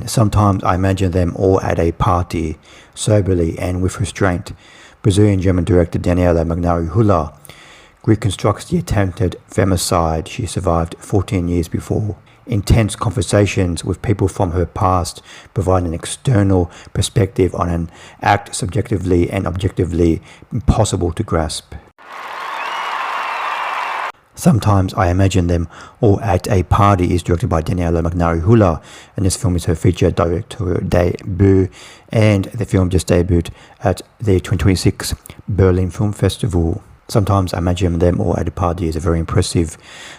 Sometimes I imagine them all at a party, soberly and with restraint. Brazilian-German director Daniela Magnari Hula reconstructs the attempted femicide she survived 14 years before. Intense conversations with people from her past provide an external perspective on an act subjectively and objectively impossible to grasp. Sometimes I imagine them all at a party is directed by Daniela Magnari Hula, and this film is her feature directorial debut, and the film just debuted at the 2026 Berlin Film Festival. Sometimes I imagine them all at a party is a very impressive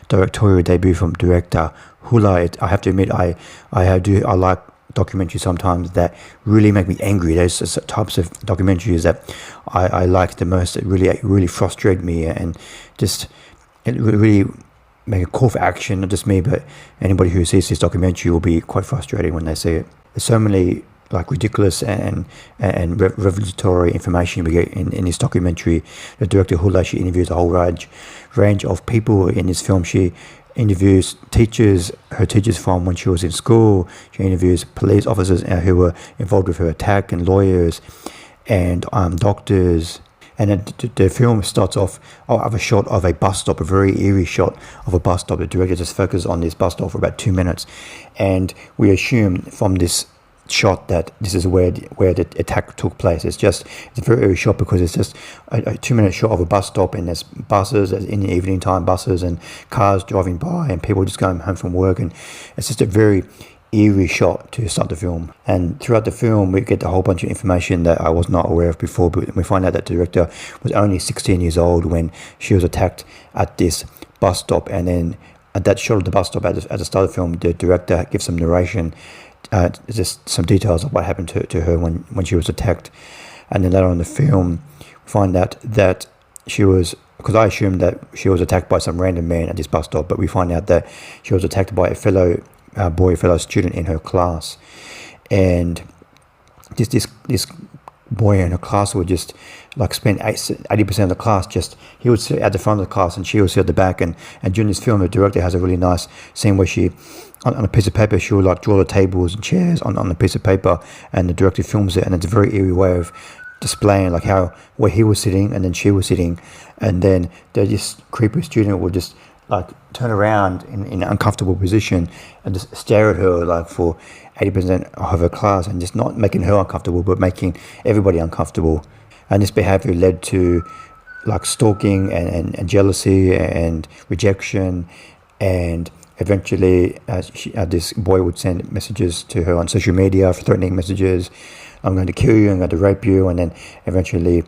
directorial debut from director Hula. I have to admit, I like documentaries sometimes that really make me angry. Those types of documentaries that I like the most, that really frustrate me and just it really make a call for action, not just me, but anybody who sees this documentary will be quite frustrated when they see it. There's so many like ridiculous and revelatory information we get in this documentary. The director Hula, she interviews a whole range of people in this film. She interviews her teachers from when she was in school. She interviews police officers who were involved with her attack, and lawyers and doctors. And then the film starts off of a shot of a bus stop, a very eerie shot of a bus stop. The director just focuses on this bus stop for about 2 minutes, and we assume from this shot that this is where the attack took place. It's a very eerie shot because it's just a 2-minute shot of a bus stop, and there's buses in the evening time, buses and cars driving by, and people just going home from work, and it's just a very eerie shot to start the film. And throughout the film we get a whole bunch of information that I was not aware of before, but we find out that the director was only 16 years old when she was attacked at this bus stop. And then at that shot of the bus stop at the start of the film, the director gives some narration, just some details of what happened to her when she was attacked. And then later on in the film we find out that she was, because I assumed that she was attacked by some random man at this bus stop, but we find out that she was attacked by a fellow student in her class. And this boy in her class would just like spend 80% of the class, he would sit at the front of the class and she would sit at the back. And during this film the director has a really nice scene where she on a piece of paper she would like draw the tables and chairs on a piece of paper, and the director films it, and it's a very eerie way of displaying like where he was sitting and then she was sitting, and then this creepy student would just like turn around in an uncomfortable position and just stare at her like for 80% of her class, and just not making her uncomfortable but making everybody uncomfortable. And this behavior led to like stalking and jealousy and rejection, and eventually this boy would send messages to her on social media, threatening messages, I'm going to kill you, I'm going to rape you. And then eventually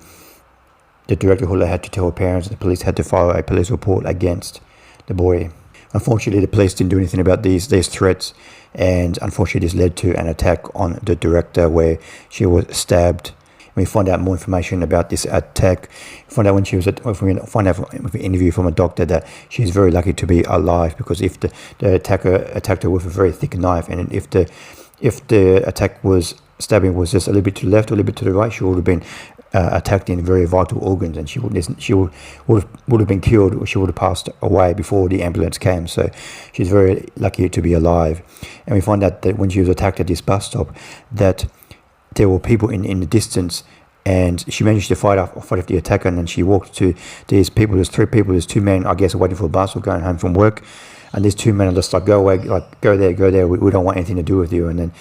the director Hula had to tell her parents, and the police had to file a police report against the boy. Unfortunately the police didn't do anything about these threats, and unfortunately this led to an attack on the director where she was stabbed. We find out more information about this attack. We find out with an interview from a doctor that she's very lucky to be alive, because if the attacker attacked her with a very thick knife, and if the stabbing was just a little bit to the left or a little bit to the right, she would have been attacked in very vital organs, and she would have been killed, or she would have passed away before the ambulance came. So she's very lucky to be alive. And we find out that when she was attacked at this bus stop, that there were people in the distance, and she managed to fight off the attacker. And then she walked to these people. There's 3 people. There's 2 men, I guess, waiting for a bus or going home from work. And these 2 men are just like, go away, like go there. We don't want anything to do with you. And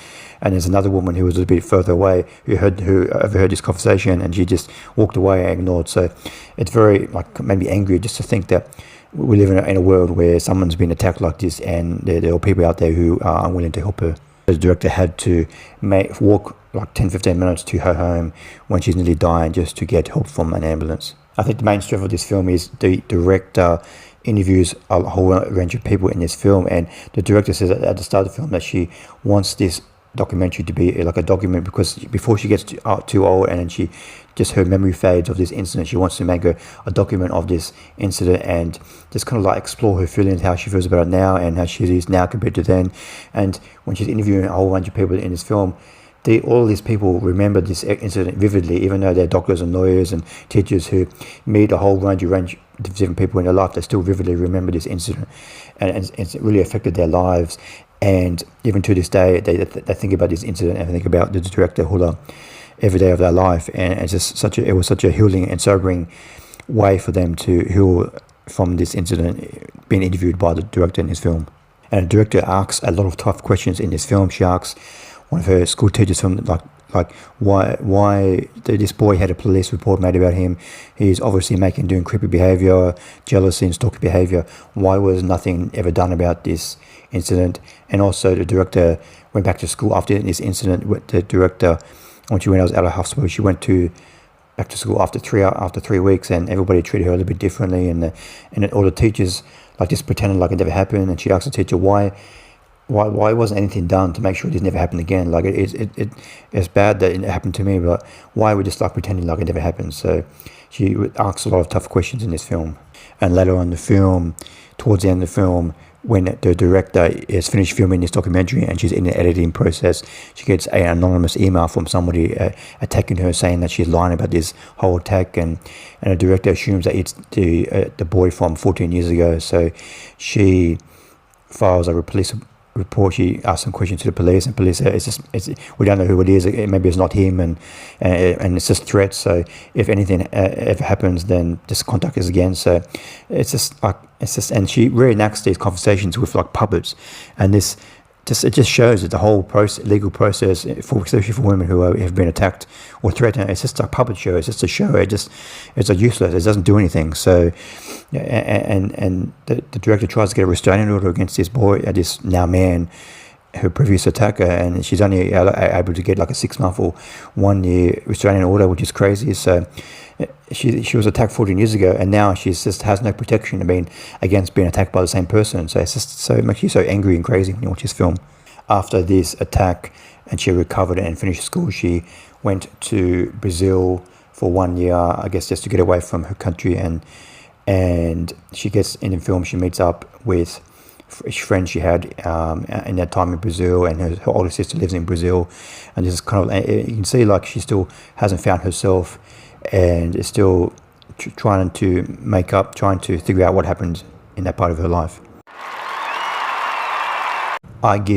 there's another woman who was a little bit further away who overheard this conversation, and she just walked away and ignored. So it's very like made me angry just to think that we live in a world where someone's been attacked like this, and there are people out there who are unwilling to help her. The director had to walk like 10-15 minutes to her home when she's nearly dying just to get help from an ambulance. I think the main strength of this film is the director interviews a whole range of people in this film, and the director says at the start of the film that she wants this documentary to be like a document, because before she gets too old and then her memory fades of this incident, she wants to make a document of this incident and just kind of like explore her feelings, how she feels about it now and how she is now compared to then. And when she's interviewing a whole bunch of people in this film, all these people remember this incident vividly, even though they're doctors and lawyers and teachers who meet a whole range of different people in their life. They still vividly remember this incident, and it's really affected their lives. And even to this day, they think about this incident and think about the director Hula every day of their life. And it's just it was such a healing and sobering way for them to heal from this incident, being interviewed by the director in his film. And the director asks a lot of tough questions in this film. She asks one of her school teachers from like why this boy had a police report made about him. He's obviously doing creepy behavior, jealousy and stalking behavior. Why was nothing ever done about this incident? And also the director went back to school after this incident. The director, when she went out of hospital, she went back to school after 3 weeks, and everybody treated her a little bit differently, and all the teachers like just pretended like it never happened. And she asked the teacher why wasn't anything done to make sure this never happened again. Like it's bad that it happened to me, but why are we just like pretending like it never happened? So she asks a lot of tough questions in this film. And later on in the film, towards the end of the film, when the director is finished filming this documentary and she's in the editing process, she gets an anonymous email from somebody attacking her, saying that she's lying about this whole attack, and the director assumes that it's the boy from 14 years ago. So she files a police report. She asks some questions to the police, and police say we don't know who it is. Maybe it's not him, and it's just threats. So if anything ever happens, then just contact us again. So and she reenacts these conversations with like puppets, and it just shows that the whole legal process, especially for women who have been attacked or threatened, it's just a puppet show. It's just a show. It's useless. It doesn't do anything. So, and the director tries to get a restraining order against this boy, this now man, her previous attacker, and she's only able to get like a 6-month or 1 year restraining order, which is crazy. So she was attacked 14 years ago, and now she just has no protection against being attacked by the same person. So it's just so makes you so angry and crazy when you watch this film. After this attack, and she recovered and finished school, she went to Brazil for 1 year, I guess, just to get away from her country. And she gets in the film, she meets up with friend she had in that time in Brazil, and her older sister lives in Brazil, and this is kind of, you can see like she still hasn't found herself and is still trying to figure out what happened in that part of her life.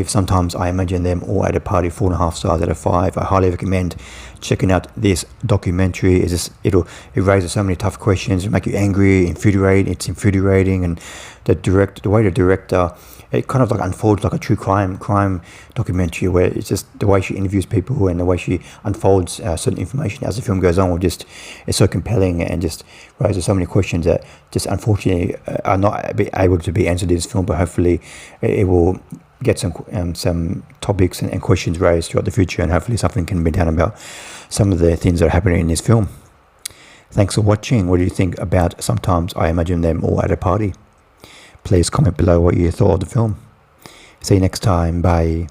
Sometimes I Imagine Them All at a Party 4.5 stars out of 5. I highly recommend checking out this documentary. It raises so many tough questions. It make you angry, it's infuriating, and the way the director, it kind of like unfolds like a true crime documentary, where it's just the way she interviews people and the way she unfolds certain information as the film goes on, it's so compelling and just raises so many questions that just unfortunately are not able to be answered in this film, but hopefully it will get some topics and questions raised throughout the future, and hopefully something can be done about some of the things that are happening in this film. Thanks for watching. What do you think about Sometimes I Imagine Them All at a Party? Please comment below what you thought of the film. See you next time. Bye.